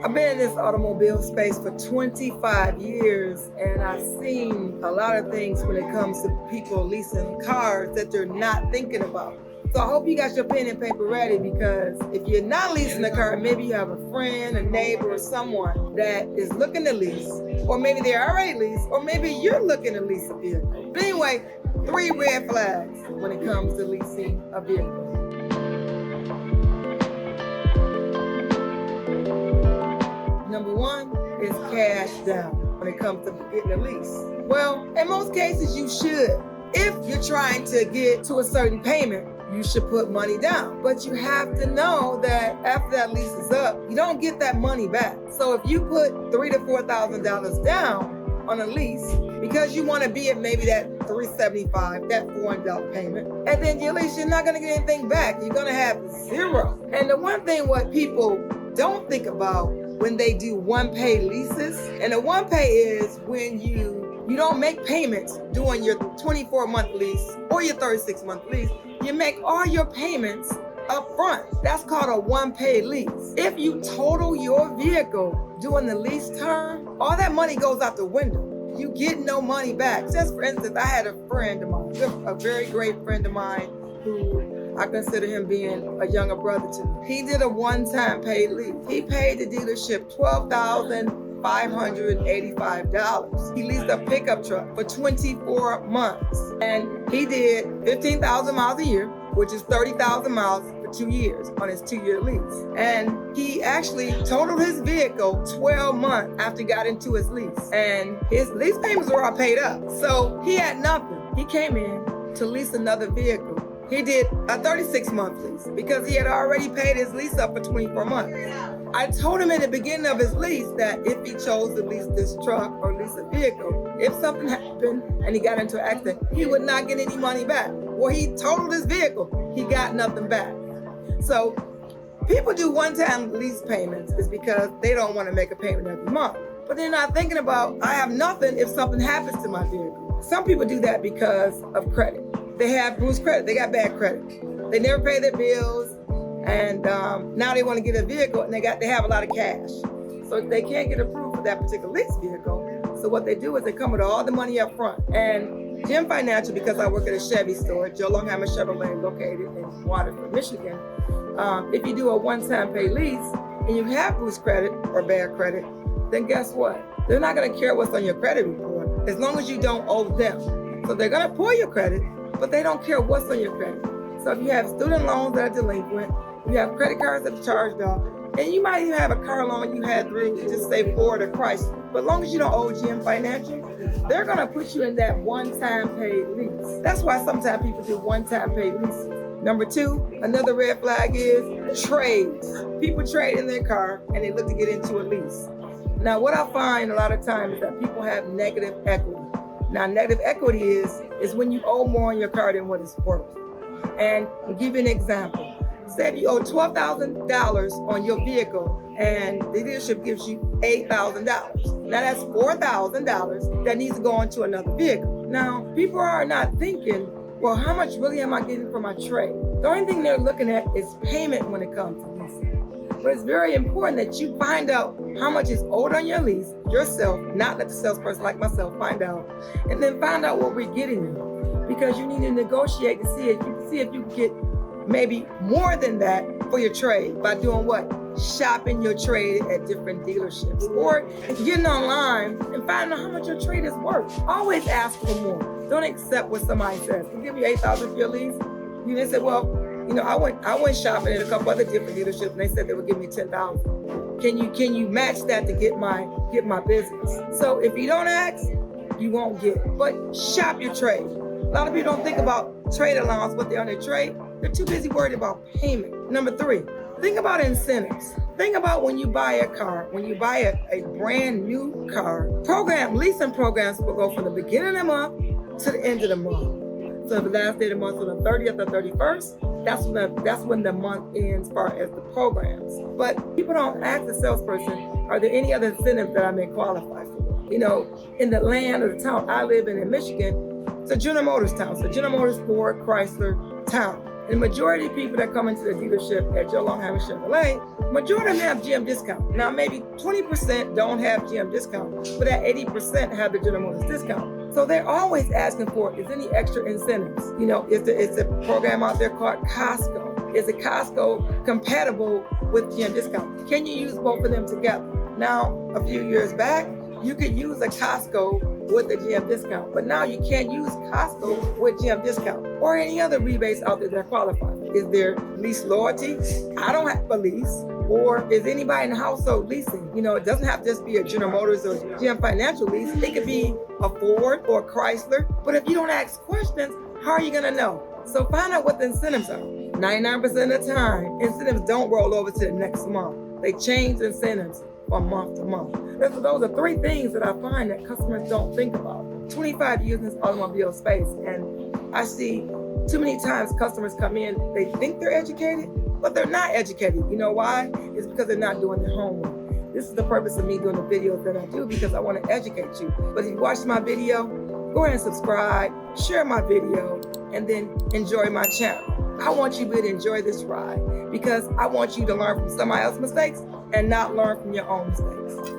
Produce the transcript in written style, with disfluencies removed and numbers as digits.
I've been in this automobile space for 25 years, and I've seen a lot of things when it comes to people leasing cars that they're not thinking about. So I hope you got your pen and paper ready, because if you're not leasing a car, maybe you have a friend, a neighbor, or someone that is looking to lease, or maybe they're already leased, or maybe you're looking to lease a vehicle. But anyway, 3 red flags when it comes to leasing a vehicle. Number 1 is cash down when it comes to getting a lease. Well, in most cases you should. If you're trying to get to a certain payment, you should put money down. But you have to know that after that lease is up, you don't get that money back. So if you put $3,000 to $4,000 down on a lease because you want to be at maybe that $375, that $400 payment, and then your lease, you're not going to get anything back. You're going to have zero. And the one thing what people don't think about when they do one-pay leases, and a one-pay is when you don't make payments during your 24-month lease or your 36-month lease. You make all your payments up front. That's called a one-pay lease. If you total your vehicle during the lease term, all that money goes out the window. You get no money back. Just for instance, I had a friend of mine, a very great friend of mine, who I consider him being a younger brother to me. He did a one-time paid lease. He paid the dealership $12,585. He leased a pickup truck for 24 months. And he did 15,000 miles a year, which is 30,000 miles for 2 years on his 2-year lease. And he actually totaled his vehicle 12 months after he got into his lease. And his lease payments were all paid up. So he had nothing. He came in to lease another vehicle. He did a 36-month lease because he had already paid his lease up for 24 months. I told him in the beginning of his lease that if he chose to lease this truck or lease a vehicle, if something happened and he got into an accident, he would not get any money back. Well, he totaled his vehicle. He got nothing back. So people do one-time lease payments is because they don't want to make a payment every month. But they're not thinking about, I have nothing if something happens to my vehicle. Some people do that because of credit. They have bruised credit. They got bad credit. They never pay their bills, and now they want to get a vehicle, and they have a lot of cash. So they can't get approved for that particular lease vehicle. So what they do is they come with all the money up front. And Jim Financial, because I work at a Chevy store, Joe Longheimer Chevrolet, located in Waterford, Michigan. If you do a one-time pay lease and you have bruised credit or bad credit, then guess what? They're not going to care what's on your credit report as long as you don't owe them. So they're going to pull your credit, but they don't care what's on your credit. So if you have student loans that are delinquent, you have credit cards that are charged off, and you might even have a car loan you had through, just say Ford or Chrysler. But as long as you don't owe GM Financial, they're gonna put you in that one-time paid lease. That's why sometimes people do one-time paid leases. Number 2, another red flag is trades. People trade in their car and they look to get into a lease. Now what I find a lot of times is that people have negative equity. Now, negative equity is when you owe more on your car than what it's worth. And I'll give you an example. Say if you owe $12,000 on your vehicle and the dealership gives you $8,000. Now that's $4,000 that needs to go into another vehicle. Now, people are not thinking, well, how much really am I getting for my trade? The only thing they're looking at is payment when it comes to leasing. But it's very important that you find out how much is owed on your lease yourself, not let the salesperson like myself find out, and then find out what we're getting you. Because you need to negotiate to see if you can get maybe more than that for your trade by doing what? Shopping your trade at different dealerships, or getting online and finding out how much your trade is worth. Always ask for more. Don't accept what somebody says. They'll give you $8,000 for your lease. You just say, well, I went shopping at a couple other different dealerships and they said they would give me $10,000. Can you match that to get my business? So if you don't ask, you won't get it. But shop your trade. A lot of people don't think about trade allowance, what they're on their trade. They're too busy worried about payment. Number 3, think about incentives. Think about when you buy a car, when you buy a brand new car, leasing programs will go from the beginning of the month to the end of the month. So the last day of the month on the 30th or 31st, that's when the month ends as far as the programs. But people don't ask the salesperson, are there any other incentives that I may qualify for? In the land or the town I live in Michigan, it's a General Motors town. So General Motors, Ford, Chrysler town. And the majority of people that come into the dealership at Joe Longhammer Chevrolet, majority of them have GM discount. Now maybe 20% don't have GM discount, but that 80% have the General Motors discount. So they're always asking for, is any extra incentives? You know, is the program out there called Costco? Is it Costco compatible with GM discount? Can you use both of them together? Now, a few years back, you could use a Costco with a GM discount, but now you can't use Costco with GM discount or any other rebates out there that qualify. Is there lease loyalty? I don't have a lease. Or is anybody in the household leasing? You know, it doesn't have to just be a General Motors or GM Financial lease. It could be a Ford or a Chrysler. But if you don't ask questions, how are you gonna know? So find out what the incentives are. 99% of the time, incentives don't roll over to the next month. They change incentives from month to month. Those are three things that I find that customers don't think about. 25 years in this automobile space, and I see too many times customers come in, they think they're educated, but they're not educated. You know why? It's because they're not doing their homework. This is the purpose of me doing the videos that I do, because I want to educate you. But if you watch my video, go ahead and subscribe, share my video, and then enjoy my channel. I want you to enjoy this ride because I want you to learn from somebody else's mistakes and not learn from your own mistakes.